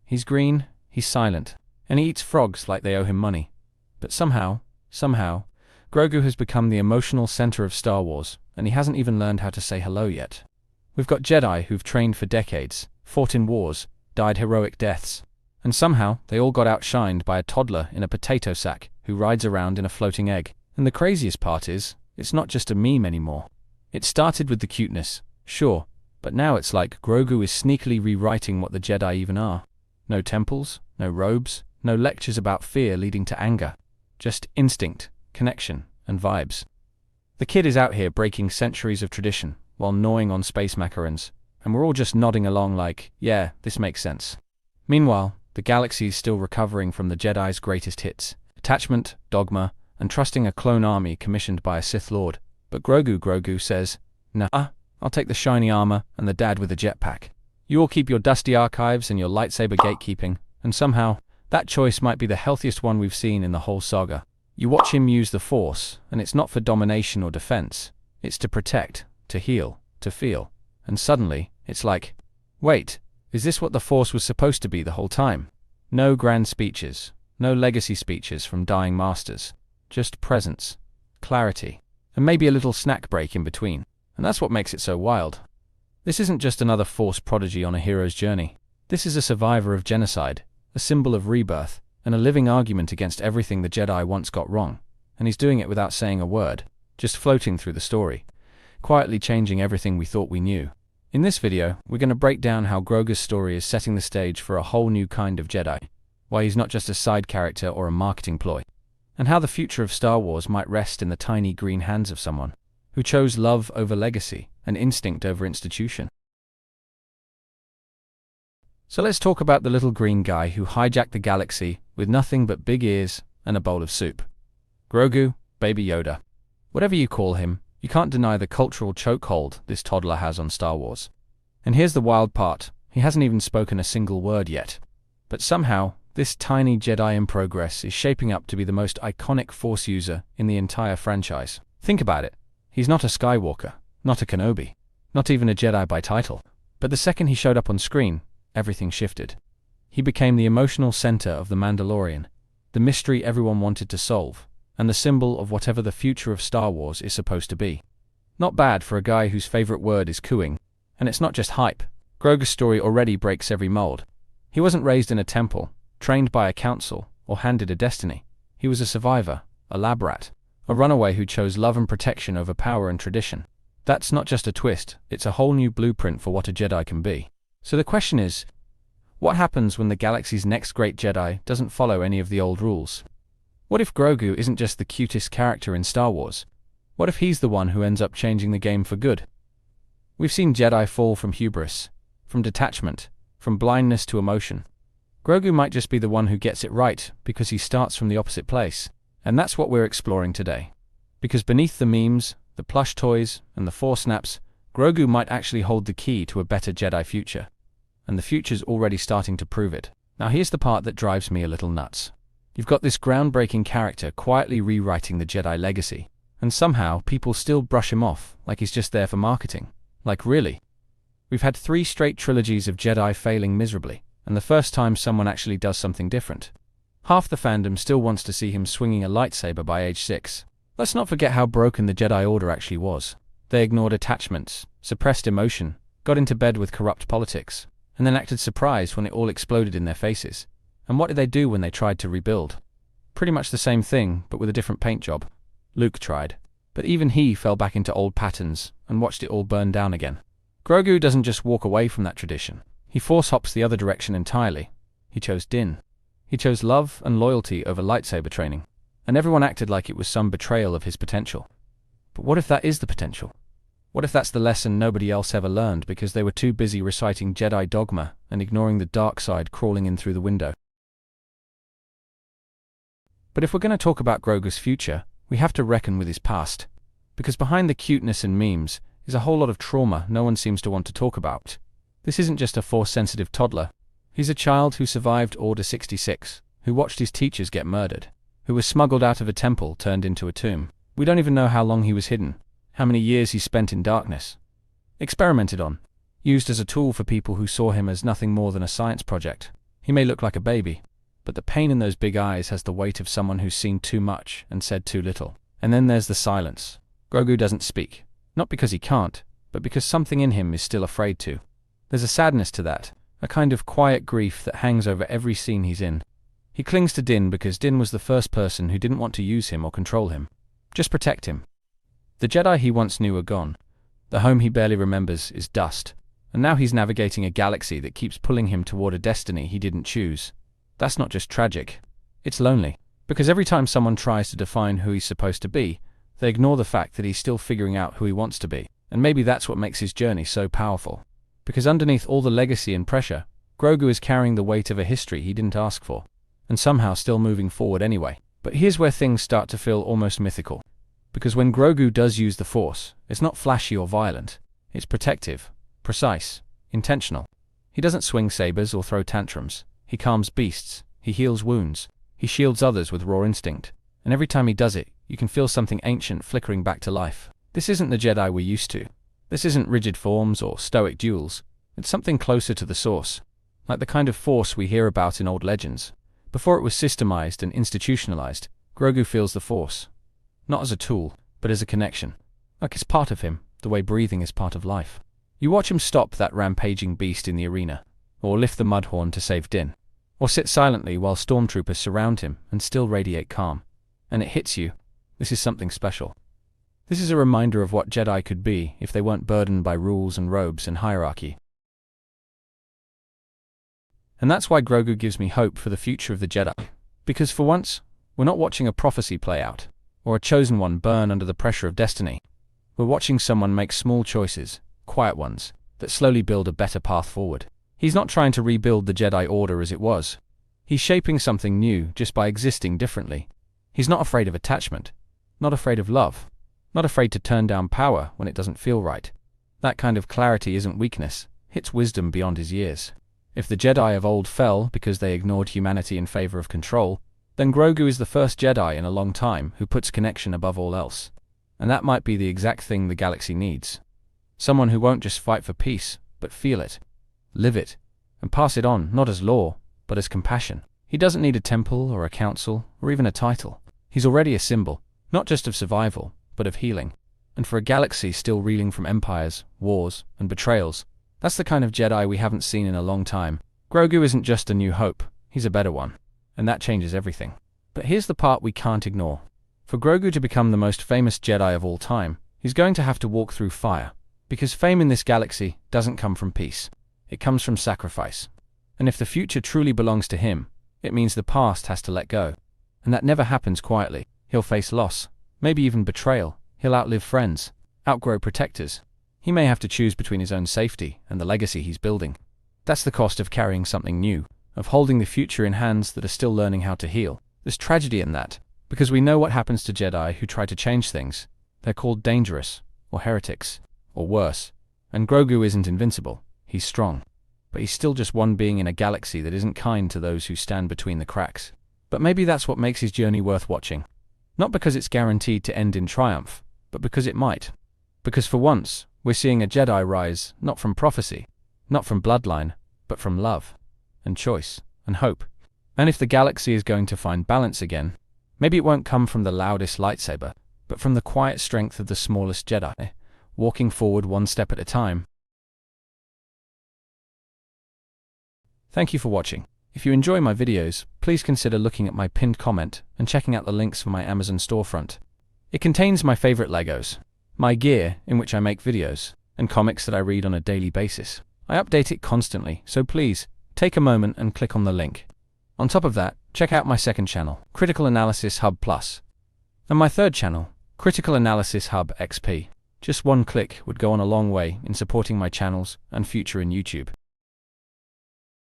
He's green, he's silent, and he eats frogs like they owe him money. But somehow, Grogu has become the emotional center of Star Wars, and he hasn't even learned how to say hello yet. We've got Jedi who've trained for decades, fought in wars, died heroic deaths, and somehow they all got outshined by a toddler in a potato sack who rides around in a floating egg. And the craziest part is, it's not just a meme anymore. It started with the cuteness, sure, but now it's like Grogu is sneakily rewriting what the Jedi even are. No temples, no robes, no lectures about fear leading to anger. Just instinct, connection, and vibes. The kid is out here breaking centuries of tradition while gnawing on space macarons, and we're all just nodding along like, yeah, this makes sense. Meanwhile, the galaxy is still recovering from the Jedi's greatest hits: attachment, dogma, and trusting a clone army commissioned by a Sith Lord. But Grogu says, nah, I'll take the shiny armor and the dad with a jetpack. You all keep your dusty archives and your lightsaber gatekeeping, and somehow, that choice might be the healthiest one we've seen in the whole saga. You watch him use the Force, and it's not for domination or defense. It's to protect, to heal, to feel. And suddenly, it's like, wait, is this what the Force was supposed to be the whole time? No grand speeches, no legacy speeches from dying masters. Just presence, clarity, and maybe a little snack break in between. And that's what makes it so wild. This isn't just another Force prodigy on a hero's journey. This is a survivor of genocide, a symbol of rebirth, and a living argument against everything the Jedi once got wrong. And he's doing it without saying a word, just floating through the story, quietly changing everything we thought we knew. In this video, we're going to break down how Grogu's story is setting the stage for a whole new kind of Jedi, why he's not just a side character or a marketing ploy, and how the future of Star Wars might rest in the tiny green hands of someone who chose love over legacy and instinct over institution. So let's talk about the little green guy who hijacked the galaxy with nothing but big ears and a bowl of soup. Grogu, Baby Yoda. Whatever you call him, you can't deny the cultural chokehold this toddler has on Star Wars. And here's the wild part, he hasn't even spoken a single word yet. But somehow, this tiny Jedi in progress is shaping up to be the most iconic Force user in the entire franchise. Think about it. He's not a Skywalker, not a Kenobi, not even a Jedi by title. But the second he showed up on screen, everything shifted. He became the emotional center of The Mandalorian, the mystery everyone wanted to solve, and the symbol of whatever the future of Star Wars is supposed to be. Not bad for a guy whose favorite word is cooing. And it's not just hype. Grogu's story already breaks every mold. He wasn't raised in a temple, trained by a council, or handed a destiny. He was a survivor, a lab rat, a runaway who chose love and protection over power and tradition. That's not just a twist, it's a whole new blueprint for what a Jedi can be. So the question is, what happens when the galaxy's next great Jedi doesn't follow any of the old rules? What if Grogu isn't just the cutest character in Star Wars? What if he's the one who ends up changing the game for good? We've seen Jedi fall from hubris, from detachment, from blindness to emotion. Grogu might just be the one who gets it right because he starts from the opposite place. And that's what we're exploring today. Because beneath the memes, the plush toys, and the Force snaps, Grogu might actually hold the key to a better Jedi future. And the future's already starting to prove it. Now here's the part that drives me a little nuts. You've got this groundbreaking character quietly rewriting the Jedi legacy, and somehow people still brush him off like he's just there for marketing. Like really? We've had 3 straight trilogies of Jedi failing miserably, and the first time someone actually does something different. Half the fandom still wants to see him swinging a lightsaber by age 6. Let's not forget how broken the Jedi Order actually was. They ignored attachments, suppressed emotion, got into bed with corrupt politics, and then acted surprised when it all exploded in their faces. And what did they do when they tried to rebuild? Pretty much the same thing, but with a different paint job. Luke tried. But even he fell back into old patterns and watched it all burn down again. Grogu doesn't just walk away from that tradition. He force hops the other direction entirely. He chose Din. He chose love and loyalty over lightsaber training. And everyone acted like it was some betrayal of his potential. But what if that is the potential? What if that's the lesson nobody else ever learned because they were too busy reciting Jedi dogma and ignoring the dark side crawling in through the window? But if we're going to talk about Grogu's future, we have to reckon with his past. Because behind the cuteness and memes is a whole lot of trauma no one seems to want to talk about. This isn't just a Force-sensitive toddler. He's a child who survived Order 66, who watched his teachers get murdered, who was smuggled out of a temple turned into a tomb. We don't even know how long he was hidden, how many years he spent in darkness. Experimented on, used as a tool for people who saw him as nothing more than a science project. He may look like a baby, but the pain in those big eyes has the weight of someone who's seen too much and said too little. And then there's the silence. Grogu doesn't speak, not because he can't, but because something in him is still afraid to. There's a sadness to that, a kind of quiet grief that hangs over every scene he's in. He clings to Din because Din was the first person who didn't want to use him or control him, just protect him. The Jedi he once knew are gone. The home he barely remembers is dust, and now he's navigating a galaxy that keeps pulling him toward a destiny he didn't choose. That's not just tragic, it's lonely, because every time someone tries to define who he's supposed to be, they ignore the fact that he's still figuring out who he wants to be. And maybe that's what makes his journey so powerful. Because underneath all the legacy and pressure, Grogu is carrying the weight of a history he didn't ask for, and somehow still moving forward anyway. But here's where things start to feel almost mythical. Because when Grogu does use the Force, it's not flashy or violent. It's protective, precise, intentional. He doesn't swing sabers or throw tantrums. He calms beasts, he heals wounds, he shields others with raw instinct. And every time he does it, you can feel something ancient flickering back to life. This isn't the Jedi we're used to. This isn't rigid forms or stoic duels. It's something closer to the source, like the kind of Force we hear about in old legends. Before it was systemized and institutionalized, Grogu feels the Force, not as a tool, but as a connection. Like it's part of him, the way breathing is part of life. You watch him stop that rampaging beast in the arena, or lift the mudhorn to save Din, or sit silently while stormtroopers surround him and still radiate calm. And it hits you. This is something special. This is a reminder of what Jedi could be if they weren't burdened by rules and robes and hierarchy. And that's why Grogu gives me hope for the future of the Jedi. Because for once, we're not watching a prophecy play out, or a chosen one burn under the pressure of destiny. We're watching someone make small choices, quiet ones, that slowly build a better path forward. He's not trying to rebuild the Jedi Order as it was. He's shaping something new just by existing differently. He's not afraid of attachment, not afraid of love, not afraid to turn down power when it doesn't feel right. That kind of clarity isn't weakness, it's wisdom beyond his years. If the Jedi of old fell because they ignored humanity in favor of control, then Grogu is the first Jedi in a long time who puts connection above all else. And that might be the exact thing the galaxy needs. Someone who won't just fight for peace, but feel it, live it, and pass it on not as law, but as compassion. He doesn't need a temple or a council or even a title. He's already a symbol, not just of survival, but of healing. And for a galaxy still reeling from empires, wars, and betrayals, that's the kind of Jedi we haven't seen in a long time. Grogu isn't just a new hope, he's a better one. And that changes everything. But here's the part we can't ignore. For Grogu to become the most famous Jedi of all time, he's going to have to walk through fire. Because fame in this galaxy doesn't come from peace. It comes from sacrifice. And if the future truly belongs to him, it means the past has to let go. And that never happens quietly. He'll face loss, maybe even betrayal. He'll outlive friends, outgrow protectors. He may have to choose between his own safety and the legacy he's building. That's the cost of carrying something new, of holding the future in hands that are still learning how to heal. There's tragedy in that, because we know what happens to Jedi who try to change things. They're called dangerous, or heretics, or worse. And Grogu isn't invincible, he's strong. But he's still just one being in a galaxy that isn't kind to those who stand between the cracks. But maybe that's what makes his journey worth watching. Not because it's guaranteed to end in triumph, but because it might. Because for once, we're seeing a Jedi rise, not from prophecy, not from bloodline, but from love, and choice, and hope. And if the galaxy is going to find balance again, maybe it won't come from the loudest lightsaber, but from the quiet strength of the smallest Jedi, walking forward one step at a time. Thank you for watching. If you enjoy my videos, please consider looking at my pinned comment and checking out the links for my Amazon storefront. It contains my favorite Legos, my gear in which I make videos, and comics that I read on a daily basis. I update it constantly, so please, take a moment and click on the link. On top of that, check out my second channel, Critical Analysis Hub Plus, and my third channel, Critical Analysis Hub XP. Just one click would go on a long way in supporting my channels and future in YouTube.